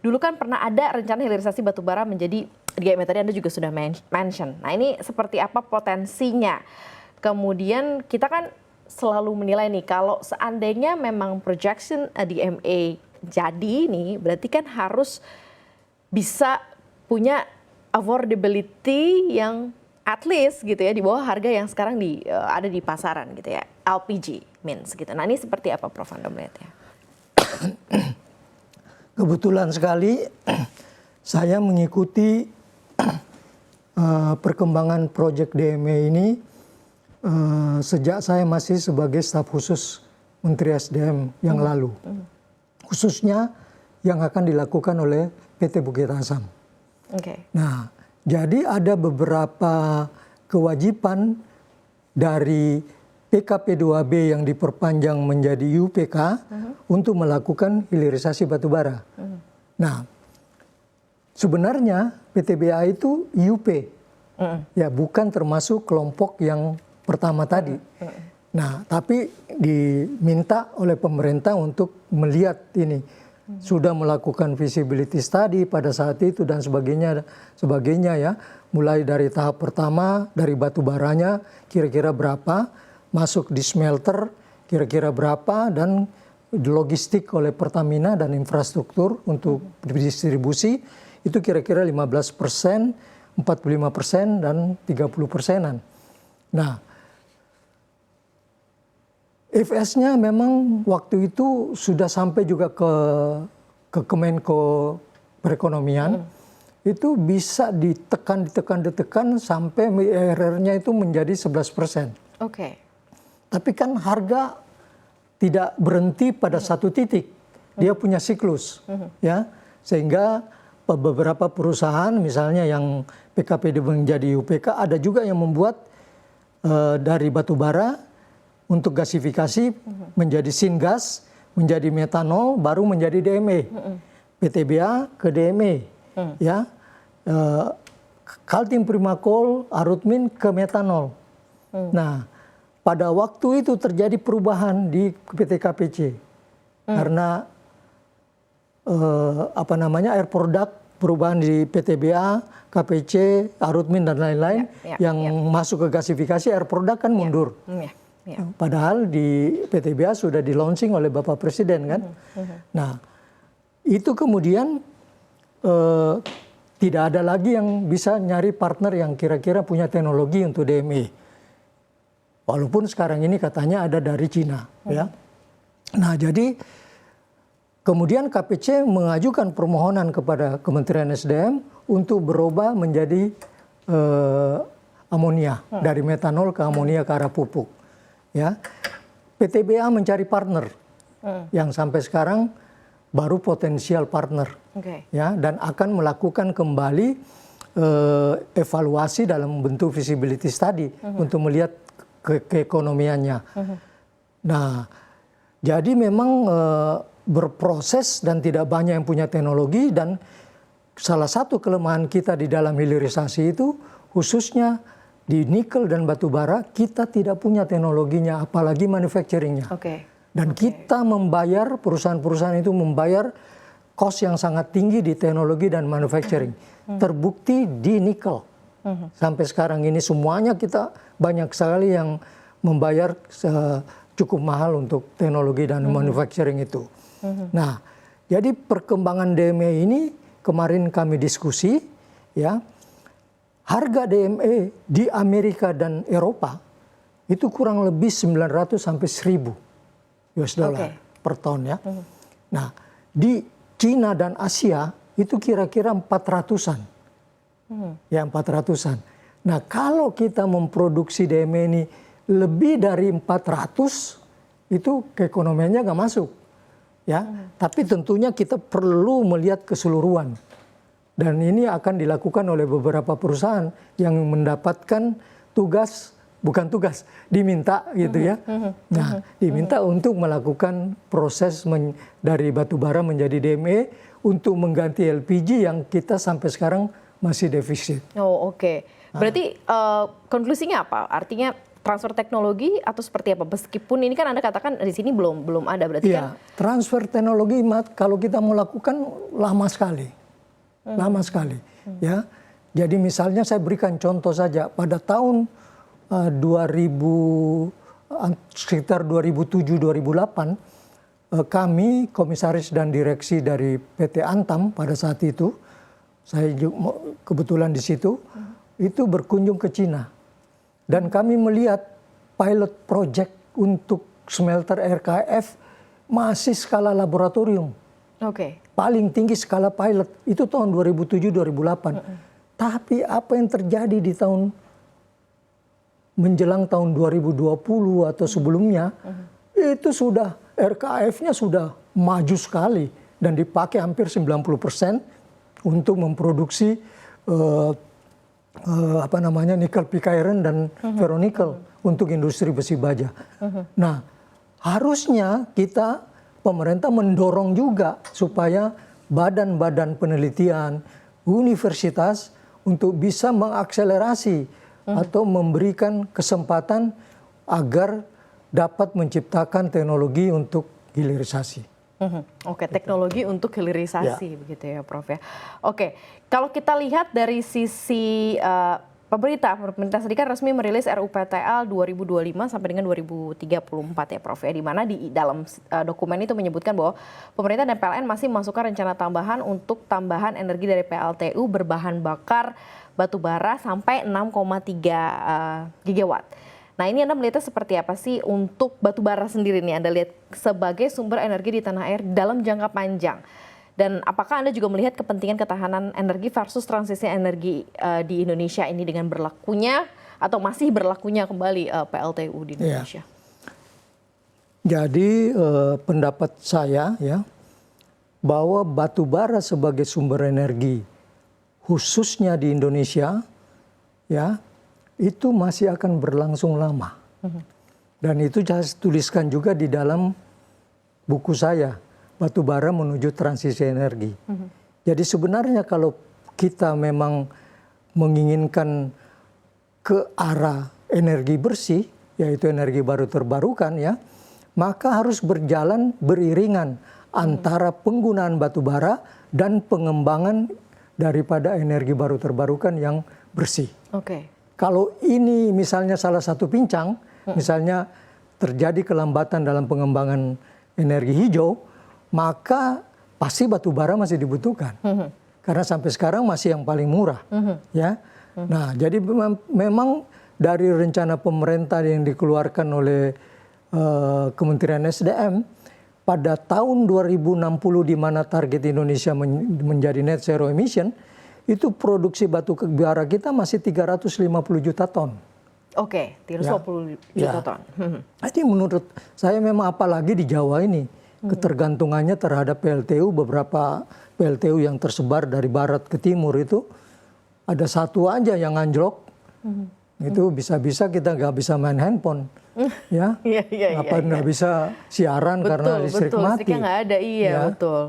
dulu kan pernah ada rencana hilirisasi batubara menjadi DME, tadi Anda juga sudah mention. Nah ini seperti apa potensinya? Kemudian kita kan selalu menilai nih, kalau seandainya memang projection DME jadi nih, berarti kan harus bisa punya affordability yang at least gitu ya, di bawah harga yang sekarang ada di pasaran gitu ya, LPG means gitu. Nah ini seperti apa Prof Anda melihatnya? Kebetulan sekali saya mengikuti perkembangan proyek DME ini sejak saya masih sebagai staf khusus Menteri SDM yang lalu. Khususnya yang akan dilakukan oleh PT Bukit Asam. Nah, jadi ada beberapa kewajiban dari PKP2B yang diperpanjang menjadi UPK untuk melakukan hilirisasi batubara. Nah, sebenarnya PTBA itu IUP, ya bukan termasuk kelompok yang pertama tadi. Nah, tapi diminta oleh pemerintah untuk melihat ini, sudah melakukan feasibility study pada saat itu dan sebagainya ya. Mulai dari tahap pertama, dari batu baranya kira-kira berapa, masuk di smelter kira-kira berapa, dan logistik oleh Pertamina dan infrastruktur untuk distribusi itu kira-kira 15%, 45% dan 30%-an. Nah, FS-nya memang waktu itu sudah sampai juga ke Kemenko Perekonomian, itu bisa ditekan sampai IRR-nya itu menjadi 11%. Tapi kan harga tidak berhenti pada satu titik, dia punya siklus, ya, sehingga beberapa perusahaan misalnya yang PKP menjadi UPK ada juga yang membuat dari batu bara untuk gasifikasi menjadi syngas, menjadi metanol, baru menjadi DME. PTBA ke DME, ya, Kaltim Primakol, Arutmin ke metanol. Nah, pada waktu itu terjadi perubahan di PT KPC karena air product perubahan di PTBA, KPC, Arutmin dan lain-lain yang masuk ke gasifikasi air product kan mundur. Padahal di PTBA sudah di launching oleh Bapak Presiden kan. Nah, itu kemudian tidak ada lagi yang bisa nyari partner yang kira-kira punya teknologi untuk DME. Walaupun sekarang ini katanya ada dari Cina, ya. Nah, jadi kemudian KPC mengajukan permohonan kepada Kementerian SDM untuk berubah menjadi amonia, dari metanol ke amonia ke arah pupuk. Ya, PTBA mencari partner yang sampai sekarang baru potensial partner, ya, dan akan melakukan kembali evaluasi dalam bentuk feasibility study untuk melihat keekonomiannya. Nah, jadi memang berproses dan tidak banyak yang punya teknologi, dan salah satu kelemahan kita di dalam hilirisasi itu khususnya di nikel dan batu bara, kita tidak punya teknologinya, apalagi manufacturingnya. Dan kita membayar, perusahaan-perusahaan itu membayar cost yang sangat tinggi di teknologi dan manufacturing. Terbukti di nikel. Sampai sekarang ini semuanya kita banyak sekali yang membayar cukup mahal untuk teknologi dan manufacturing itu. Nah, jadi perkembangan DME ini kemarin kami diskusi, ya. Harga DME di Amerika dan Eropa itu kurang lebih 900 sampai 1000 US dollar per ton, ya. Nah, di Cina dan Asia itu kira-kira 400-an. Ya, 400-an. Nah, kalau kita memproduksi DME ini lebih dari 400, itu keekonomiannya nggak masuk. Ya, tapi tentunya kita perlu melihat keseluruhan. Dan ini akan dilakukan oleh beberapa perusahaan yang mendapatkan tugas, bukan tugas, diminta gitu ya. Nah, diminta untuk melakukan proses dari batu bara menjadi DME untuk mengganti LPG yang kita sampai sekarang masih defisit. Berarti konklusinya apa? Artinya transfer teknologi atau seperti apa? Meskipun ini kan Anda katakan di sini belum ada, berarti kan? Transfer teknologi kalau kita mau lakukan lama sekali, ya. Jadi misalnya saya berikan contoh saja, pada tahun sekitar 2007-2008, kami komisaris dan direksi dari PT Antam pada saat itu, saya juga kebetulan di situ, itu berkunjung ke Cina. Dan kami melihat pilot project untuk smelter RKF masih skala laboratorium. Paling tinggi skala pilot, itu tahun 2007-2008. Tapi apa yang terjadi di menjelang tahun 2020 atau sebelumnya, itu sudah RKF-nya sudah maju sekali dan dipakai hampir 90% untuk memproduksi nikel pig iron dan ferronikel untuk industri besi baja. Nah, harusnya pemerintah mendorong juga supaya badan-badan penelitian, universitas untuk bisa mengakselerasi atau memberikan kesempatan agar dapat menciptakan teknologi untuk hilirisasi. Teknologi untuk hilirisasi, begitu ya, Prof ya. Kalau kita lihat dari sisi pemerintah sendiri kan resmi merilis RUPTL 2025 sampai dengan 2034 ya, Prof ya, di mana di dalam dokumen itu menyebutkan bahwa pemerintah dan PLN masih memasukkan rencana tambahan untuk tambahan energi dari PLTU berbahan bakar batu bara sampai 6,3 gigawatt. Nah, ini Anda melihatnya seperti apa sih untuk batu bara sendiri nih? Anda lihat sebagai sumber energi di tanah air dalam jangka panjang. Dan apakah Anda juga melihat kepentingan ketahanan energi versus transisi energi di Indonesia ini dengan berlakunya atau masih berlakunya kembali PLTU di Indonesia? Jadi pendapat saya ya, bahwa batu bara sebagai sumber energi khususnya di Indonesia ya, itu masih akan berlangsung lama. Dan itu saya tuliskan juga di dalam buku saya, Batu Bara Menuju Transisi Energi. Jadi sebenarnya kalau kita memang menginginkan ke arah energi bersih, yaitu energi baru terbarukan ya, maka harus berjalan beriringan antara penggunaan batu bara dan pengembangan daripada energi baru terbarukan yang bersih. Kalau ini misalnya salah satu pincang, misalnya terjadi kelambatan dalam pengembangan energi hijau, maka pasti batu bara masih dibutuhkan. Karena sampai sekarang masih yang paling murah. Ya. Nah, jadi memang dari rencana pemerintah yang dikeluarkan oleh Kementerian SDM, pada tahun 2060 di mana target Indonesia menjadi net zero emission, itu produksi batu bara kita masih 350 juta ton. 350 juta ton. Jadi menurut saya memang apalagi di Jawa ini, ketergantungannya terhadap PLTU, beberapa PLTU yang tersebar dari barat ke timur itu, ada satu aja yang anjlok, itu bisa-bisa kita nggak bisa main handphone. Ya, nggak bisa siaran karena listrik mati. Listriknya nggak ada, betul.